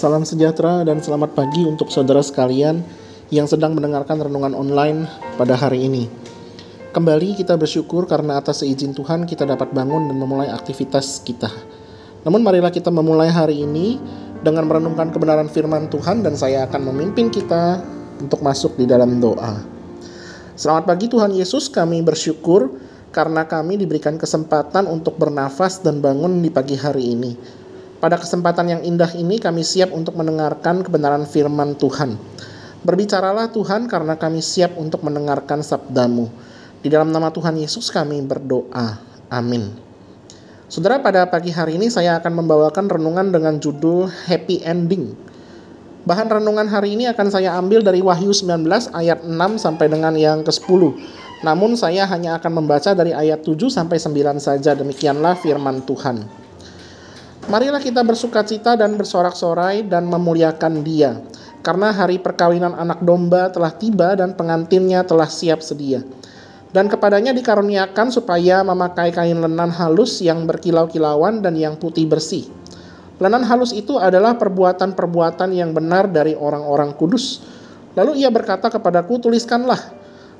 Salam sejahtera dan selamat pagi untuk saudara sekalian yang sedang mendengarkan renungan online pada hari ini. Kembali kita bersyukur karena atas seizin Tuhan kita dapat bangun dan memulai aktivitas kita. Namun marilah kita memulai hari ini dengan merenungkan kebenaran firman Tuhan, dan saya akan memimpin kita untuk masuk di dalam doa. Selamat pagi Tuhan Yesus, kami bersyukur karena kami diberikan kesempatan untuk bernafas dan bangun di pagi hari ini. Pada kesempatan yang indah ini kami siap untuk mendengarkan kebenaran firman Tuhan. Berbicaralah Tuhan karena kami siap untuk mendengarkan sabda-Mu. Di dalam nama Tuhan Yesus kami berdoa. Amin. Saudara, pada pagi hari ini saya akan membawakan renungan dengan judul Happy Ending. Bahan renungan hari ini akan saya ambil dari Wahyu 19 ayat 6 sampai dengan yang ke-10. Namun saya hanya akan membaca dari ayat 7 sampai 9 saja. Demikianlah firman Tuhan. Marilah kita bersukacita dan bersorak-sorai dan memuliakan Dia, karena hari perkawinan anak domba telah tiba dan pengantinnya telah siap sedia. Dan kepadanya dikaruniakan supaya memakai kain lenan halus yang berkilau-kilauan dan yang putih bersih. Lenan halus itu adalah perbuatan-perbuatan yang benar dari orang-orang kudus. Lalu ia berkata kepadaku, tuliskanlah,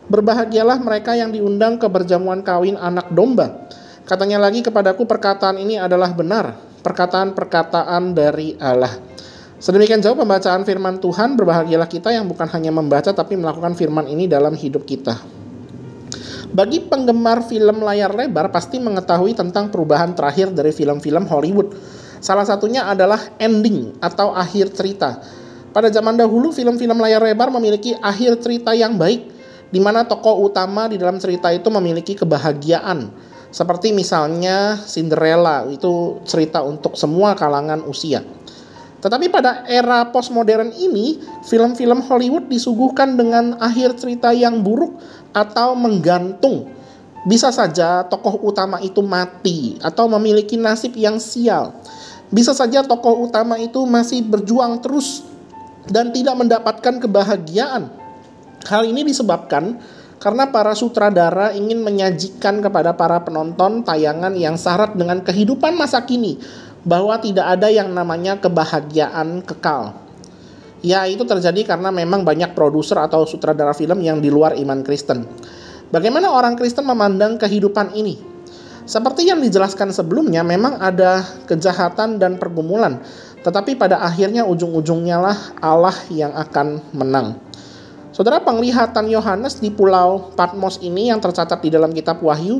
berbahagialah mereka yang diundang ke perjamuan kawin anak domba. Katanya lagi kepadaku, perkataan ini adalah benar, perkataan-perkataan dari Allah. Sedemikian jauh pembacaan firman Tuhan. Berbahagialah kita yang bukan hanya membaca tapi melakukan firman ini dalam hidup kita. Bagi penggemar film layar lebar pasti mengetahui tentang perubahan terakhir dari film-film Hollywood. Salah satunya adalah ending atau akhir cerita. Pada zaman dahulu film-film layar lebar memiliki akhir cerita yang baik, di mana tokoh utama di dalam cerita itu memiliki kebahagiaan. Seperti misalnya Cinderella, itu cerita untuk semua kalangan usia. Tetapi pada era postmodern ini, film-film Hollywood disuguhkan dengan akhir cerita yang buruk atau menggantung. Bisa saja tokoh utama itu mati atau memiliki nasib yang sial. Bisa saja tokoh utama itu masih berjuang terus dan tidak mendapatkan kebahagiaan. Hal ini disebabkan karena para sutradara ingin menyajikan kepada para penonton tayangan yang syarat dengan kehidupan masa kini, bahwa tidak ada yang namanya kebahagiaan kekal. Ya, itu terjadi karena memang banyak produser atau sutradara film yang di luar iman Kristen. Bagaimana orang Kristen memandang kehidupan ini? Seperti yang dijelaskan sebelumnya, memang ada kejahatan dan pergumulan, tetapi pada akhirnya ujung-ujungnya lah Allah yang akan menang. Saudara, penglihatan Yohanes di Pulau Patmos ini yang tercatat di dalam kitab Wahyu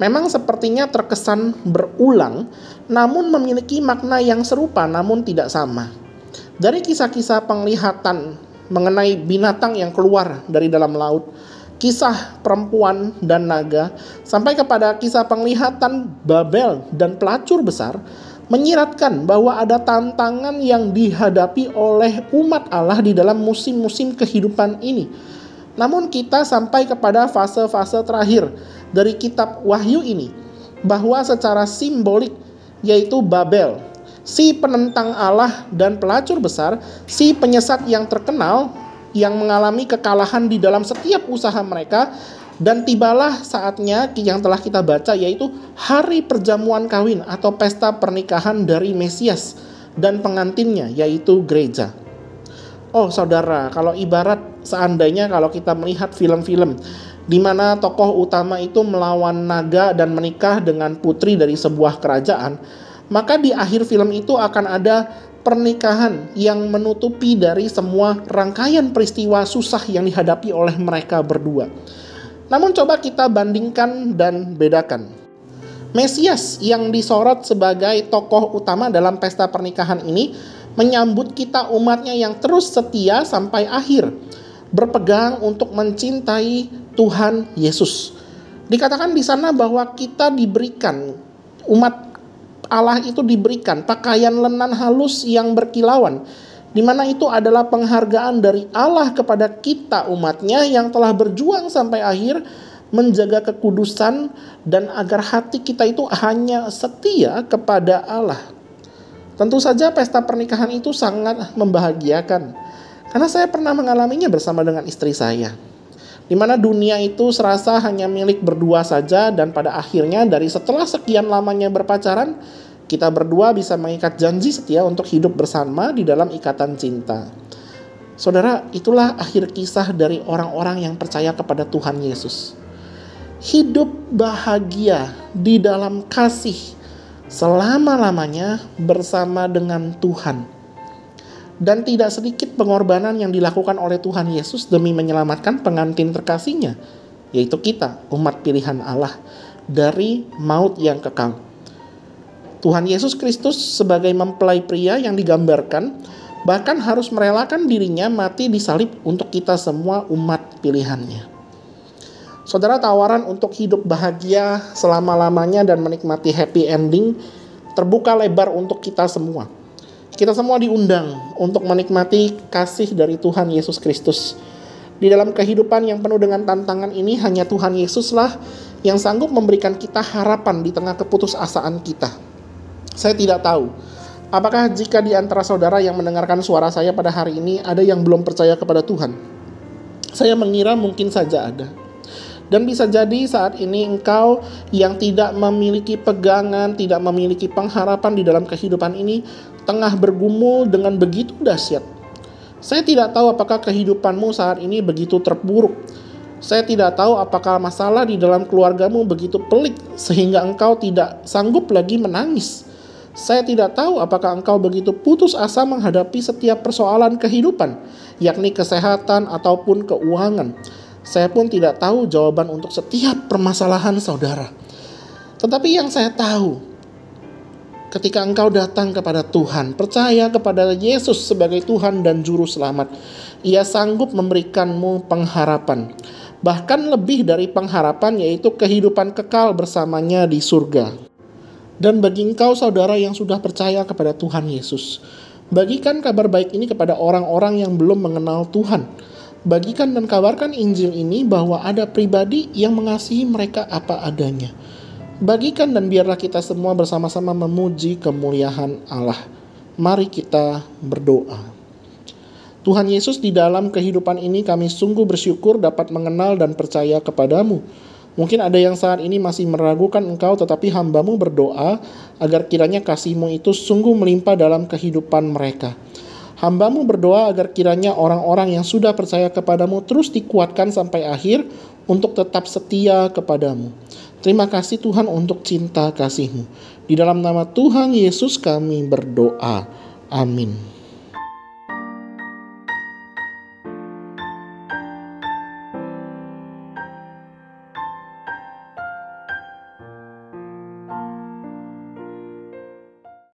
memang sepertinya terkesan berulang, namun memiliki makna yang serupa namun tidak sama. Dari kisah-kisah penglihatan mengenai binatang yang keluar dari dalam laut, kisah perempuan dan naga, sampai kepada kisah penglihatan Babel dan pelacur besar, menyiratkan bahwa ada tantangan yang dihadapi oleh umat Allah di dalam musim-musim kehidupan ini. Namun kita sampai kepada fase-fase terakhir dari kitab Wahyu ini, bahwa secara simbolik, yaitu Babel, si penentang Allah dan pelacur besar, si penyesat yang terkenal, yang mengalami kekalahan di dalam setiap usaha mereka. Dan tibalah saatnya yang telah kita baca, yaitu hari perjamuan kawin atau pesta pernikahan dari Mesias dan pengantinnya, yaitu gereja. Oh saudara, kalau ibarat seandainya kalau kita melihat film-film di mana tokoh utama itu melawan naga dan menikah dengan putri dari sebuah kerajaan, maka di akhir film itu akan ada pernikahan yang menutupi dari semua rangkaian peristiwa susah yang dihadapi oleh mereka berdua. Namun coba kita bandingkan dan bedakan. Mesias yang disorot sebagai tokoh utama dalam pesta pernikahan ini menyambut kita umatnya yang terus setia sampai akhir, berpegang untuk mencintai Tuhan Yesus. Dikatakan di sana bahwa kita diberikan, umat Allah itu diberikan pakaian lenan halus yang berkilauan, di mana itu adalah penghargaan dari Allah kepada kita umatnya yang telah berjuang sampai akhir menjaga kekudusan dan agar hati kita itu hanya setia kepada Allah. Tentu saja pesta pernikahan itu sangat membahagiakan, karena saya pernah mengalaminya bersama dengan istri saya, di mana dunia itu serasa hanya milik berdua saja, dan pada akhirnya dari setelah sekian lamanya berpacaran, Kita berdua bisa mengikat janji setia untuk hidup bersama di dalam ikatan cinta. Saudara, itulah akhir kisah dari orang-orang yang percaya kepada Tuhan Yesus. Hidup bahagia di dalam kasih selama-lamanya bersama dengan Tuhan. Dan tidak sedikit pengorbanan yang dilakukan oleh Tuhan Yesus demi menyelamatkan pengantin terkasihnya, yaitu kita, umat pilihan Allah, dari maut yang kekal. Tuhan Yesus Kristus sebagai mempelai pria yang digambarkan, bahkan harus merelakan dirinya mati di salib untuk kita semua umat pilihannya. Saudara, tawaran untuk hidup bahagia selama-lamanya dan menikmati happy ending terbuka lebar untuk kita semua. Kita semua diundang untuk menikmati kasih dari Tuhan Yesus Kristus. Di dalam kehidupan yang penuh dengan tantangan ini, hanya Tuhan Yesuslah yang sanggup memberikan kita harapan di tengah keputusasaan kita. Saya tidak tahu, apakah jika di antara saudara yang mendengarkan suara saya pada hari ini ada yang belum percaya kepada Tuhan? Saya mengira mungkin saja ada. Dan bisa jadi saat ini engkau yang tidak memiliki pegangan, tidak memiliki pengharapan di dalam kehidupan ini, tengah bergumul dengan begitu dahsyat. Saya tidak tahu apakah kehidupanmu saat ini begitu terpuruk. Saya tidak tahu apakah masalah di dalam keluargamu begitu pelik sehingga engkau tidak sanggup lagi menangis. Saya tidak tahu apakah engkau begitu putus asa menghadapi setiap persoalan kehidupan, yakni kesehatan ataupun keuangan. Saya pun tidak tahu jawaban untuk setiap permasalahan saudara. Tetapi yang saya tahu, ketika engkau datang kepada Tuhan, percaya kepada Yesus sebagai Tuhan dan Juru Selamat, Ia sanggup memberikanmu pengharapan. Bahkan lebih dari pengharapan, yaitu kehidupan kekal bersamanya di surga. Dan bagi engkau saudara yang sudah percaya kepada Tuhan Yesus, bagikan kabar baik ini kepada orang-orang yang belum mengenal Tuhan. Bagikan dan kabarkan Injil ini bahwa ada pribadi yang mengasihi mereka apa adanya. Bagikan dan biarlah kita semua bersama-sama memuji kemuliaan Allah. Mari kita berdoa. Tuhan Yesus, di dalam kehidupan ini kami sungguh bersyukur dapat mengenal dan percaya kepadamu. Mungkin ada yang saat ini masih meragukan Engkau, tetapi hamba-Mu berdoa agar kiranya kasih-Mu itu sungguh melimpah dalam kehidupan mereka. Hamba-Mu berdoa agar kiranya orang-orang yang sudah percaya kepadamu terus dikuatkan sampai akhir untuk tetap setia kepadamu. Terima kasih Tuhan untuk cinta kasih-Mu. Di dalam nama Tuhan Yesus kami berdoa. Amin.